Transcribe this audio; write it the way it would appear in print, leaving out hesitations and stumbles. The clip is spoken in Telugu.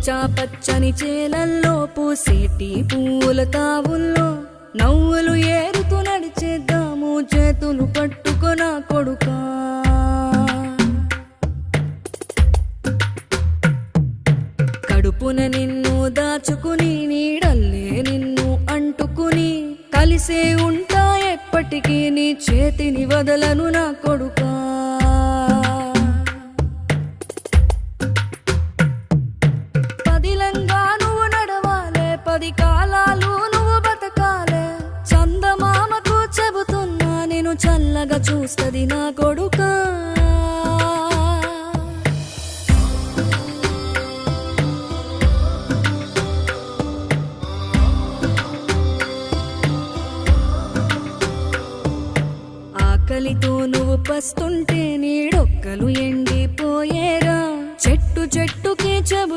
పచ్చా పచ్చని చేలల్లో పూసేటి పూల తావుల్లో నవ్వులు ఏరుతూ నడిచేద్దాము చేతులు పట్టుకొన కొడుకా. కడుపున నిన్ను దాచుకుని నీడల్లే నిన్ను అంటుకుని కలిసే ఉంటా ఎప్పటికీ నీ చేతిని వదలను నా కొడుకా. పదిలంగా నువ్వు నడవాలే, 10 కాలాలు నువ్వు బతకాలే. చందమామకు చెబుతున్నా నేను చల్లగా చూస్తది నా కొడుకా. ఆకలితో నువ్వు పస్తుంటే నీడొక్కలు ఎండిపోయేరా. చెట్టు చెట్టుకే చెబు